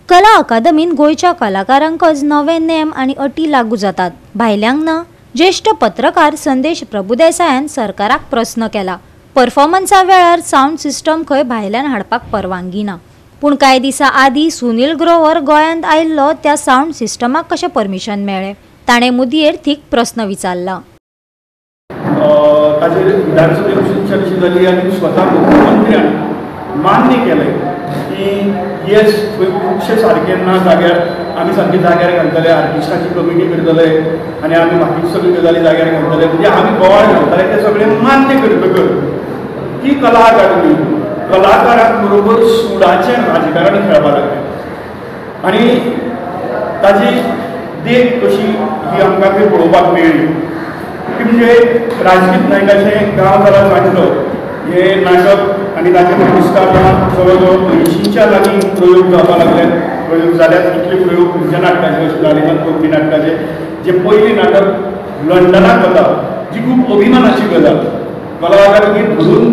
कला अकादमीन गोयच्या कलाकारांकच नवे नेम आणि अटी लागू जातात, भायल्यांक ना। ज्येष्ठ पत्रकार संदेश प्रभुदेसायान सरकाराक प्रश्न केला। परफॉर्मन्सा वेळार साउंड सिस्टम खंय भायल्यान हाडपाक परवानगी ना, पूण कांय दिसा आदी सुनील ग्रोवर गोंयांत आयिल्लो त्या साउंड सिस्टमाक कशें परमिशन मेळ्ळें, ताणें मुदयेर थीक प्रश्न विचारला। ताजेर विधानसभेची चर्चा जाली आनी स्वता मुख्यमंत्र्यान मान्य केलें की येस खुबशे सारके ना जाग्यार आमी सारके जाग्यार घालतले, आर्टिस्टाची कमिटी करतले आनी आमी बाकी सगळ्यो गजाली जाग्यार घालतले, म्हणजे आमी बोवाळ घालतले ते सगळे मान्य करतकच ती कला अकादमी कलाकारां बरोबर सुडाचें राजकारण खेळपाक लागलें आनी ताजी देख कशी ही आमकां थंय पळोवपाक मेळ्ळी की म्हणजे राजदीप नायकाचें गांव जाला सांजलो हे नाटक आनी ताचे प्रतिश्ठापना जवळ जवळ 80च्या लागीं प्रयोग जावपाक लागले। प्रयोग जाल्यात इतले प्रयोग खंयच्या नाटकाचे अशें लालिदान कोंकणी नाटकाचे जे पयलीं नाटक लंडनाक वता, जी खूब अभिमानाची गजाल। कला अकादमी धरून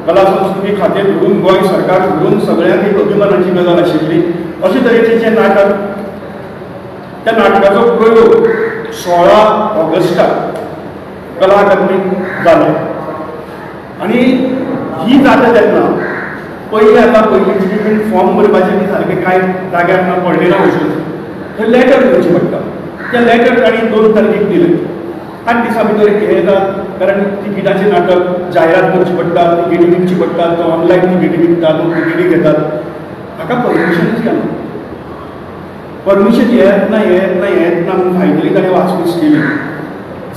कला संस्कृती खातें धरून गोंय सरकार धरून सगळ्यांक एक अभिमानाची गजाल आशिल्ली। अशे तरेचें जें नाटक, त्या नाटकाचो प्रयोग 16 ऑगस्टाक कला अकादमीक जालो आनी ही जाता तेन्ना पयलीं आतां पयलीं फॉर्म भरपाचें बी सारकें कांय जाग्यार ना पडलें ना वचून थंय लेटर दिवचें पडटा। त्या लेटर तांणी 2 तारखेक दिलें। 8 दिसां भितर हे येतात, कारण तिकिटाचें नाटक जायरात करची पडटा, तिकेटी विकची पडटा, तो ऑनलायन तिकेटी विकता, लोक तिकेटी घेतात, हाका परमिशनूच घेना। परमिशन येत ना म्हणून फायनली ताणें वाचपूस केली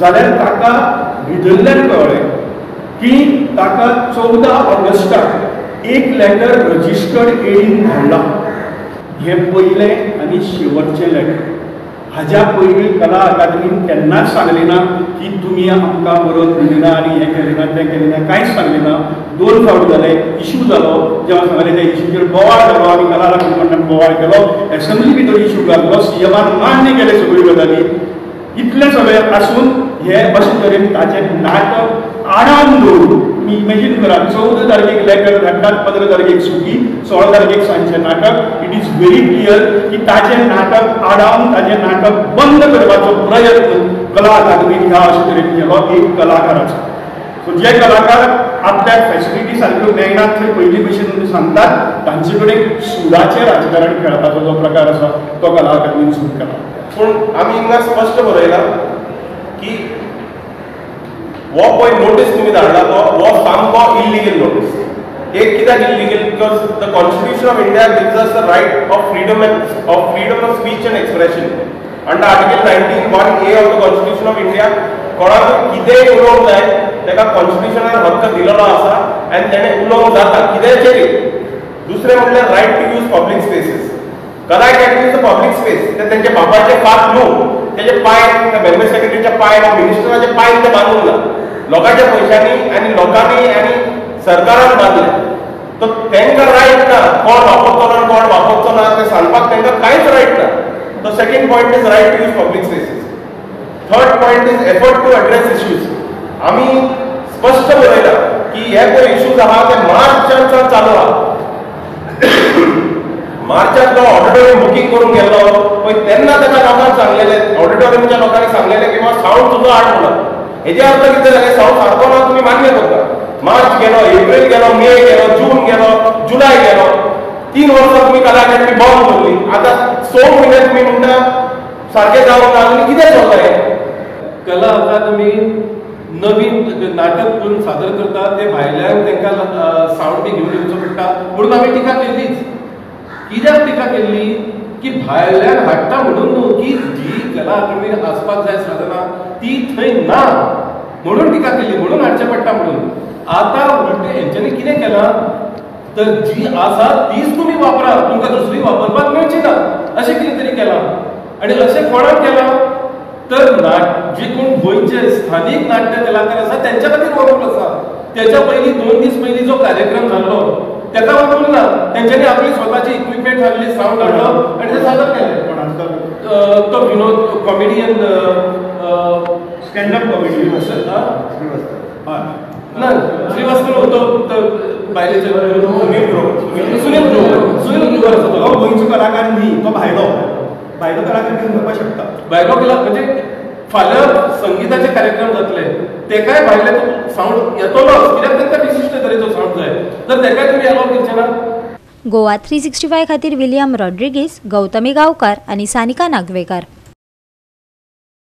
जाल्यार ताका भितरल्यान कळ्ळें की ताका 14 ऑगस्टाक एक लेटर रजिस्टर्ड एडीन धाडला। हे पयलें आनी शेवटचें लेटर। हाज्या पयलीं कला अकादमीन केन्नाच सांगलें ना की तुमी आमकां बरोवन दिली ना आनी हें केलें ना तें केलें ना, कांयच सांगलें ना। 2 फावट जाले, इशू जालो, जेव्हा सांगलें त्या इशूचेर बोवाळ जालो आनी कला अकादमीन बोवाळ केलो, एसेंब्ली भितर इशू घातलो, सीएमान मान्य केले सगळ्यो गजाली। इतलें सगळें आसून हे अशे तरेन ताचें नाटक आडावन दवरून तुमी इमेजीन करात, 14 तारखेक लेटर धाडटात, 15 तारखेक सुटी, 16 तारखेक सांजचें नाटक। इट इज व्हेरी क्लियर की ताचें नाटक आडावन ताचें नाटक बंद करपाचो प्रयत्न कला अकादमीन ह्या अशे तरेन केलो एक कलाकाराचो। सो जे कलाकार आपल्याक फॅसिलिटी सारक्यो मेळनात थंय पयलीं भशेन सांगतात, तांचे कडेन सुडाचें राजकारण खेळपाचो जो प्रकार आसा तो कला अकादमीन सुरू केला। पूण आमी हिंगा स्पश्ट बरयला की वो पळय नोटीस तुमी धाडला तो वो सामको इल्लिगल नोटीस। एक कित्याक illegal? Because the constitution of India gives us the right of freedom of speech and expression. Under article 19(1)(a) of the constitution of India कोणाक कितेंय उलोवंक जाय ताका कॉन्स्टिट्यूशनान हक्क दिलेलो आसा आनी तेणें उलोवंक जाता कितेंचेरी। दुसरें म्हणल्यार right to use public spaces. Kala academy is a public space. ते तेंचे बापाचे फात न्हू, तेजे पांय मेंबर सेक्रेटरीचे पांय ना मिनिस्टराचे पांय ते बांदूंक ना, लोकांच्या पयशांनी आनी लोकांनी आनी सरकारान बांदले। तो तांकां रायट ना कोण वापरतो ना कोण वापरचो ना ते सांगपाक तांकां कांयच रायट ना। तो second point is right to use public spaces. Third point is effort to address issues. आमी स्पश्ट बरयला की हे पळय इश्यूज आहा ते मार्चांत चालू आहा। मार्चात जो ऑडिटोरियम बुकींग करून गेलो पळय तेन्ना ताका लोकांक सांगलेलें, ऑडिटोरियमच्या लोकांनी सांगलेलें की बाबा सावंड तुजो हाड म्हणून। हेजे अर्थ कितें जालें? सावंड सारको ना तुमी मान्य करता। मार्च गेलो, एप्रील गेलो, मे गेलो, जून गेलो, जुलय गेलो, 3 वर्सां तुमी कला अकादमी बंद दवरली। आतां 6 म्हयने तुमी म्हणटा सारकें जावंक ना, आनी कितें चल्लें? कला अकादमी नवीन नाटक करून सादर करतात ते भायल्यान तांकां सावंड बी घेवन येवचो पडटा म्हणून आमी टिका केल्लीच। कित्याक टिका केल्ली की भायल्यान हाडटा म्हणून न्हू, की जी कला अकादमीन आसपाक जाय साधना ती थंय ना म्हणून टिका केल्ली, म्हणून हाडचें पडटा म्हणून। आतां उलटें हेंच्यांनी कितें केलां तर जी आसा तीच तुमी वापरा, तुमकां दुसरी वापरपाक मेळची ना अशें कितें तरी केलां। आनी अशें कोणाक केलां तर जे कोण गोंयचे स्थानीक नाट्य कलाकार आसा तेंच्या खातीर वापरून आसा। तेच्या पयलीं 2 दीस पयलीं जो कार्यक्रम जाल्लो तेका वापरून ना, तेंच्यांनी आपली स्वताची इक्विपमेंट हाडली, सावंड हाडलो आनी ते सादर केलें। तो विनोद कॉमेडियन स्टँडअप कॉमेडी ना श्रीवास्तव तो बायलेचे सुनील ग्रोवर आसा तो गोंयचो कलाकार न्ही, तो भायलो कलाकार घेवन करपाक शकता. भायलो केला म्हणजे फाल्यां संगीताचे कार्यक्रम जातले तेकाय भायले सावंड येतलोच, कित्याक तांकां विशिश्ट तरेचो सावंड जाय, तर तेकाय तुमी अलाव करचे ना. गोवा 365 खातीर विलियम रॉड्रिगीस, गौतमी गांवकार आनी सानिका नागवेकार.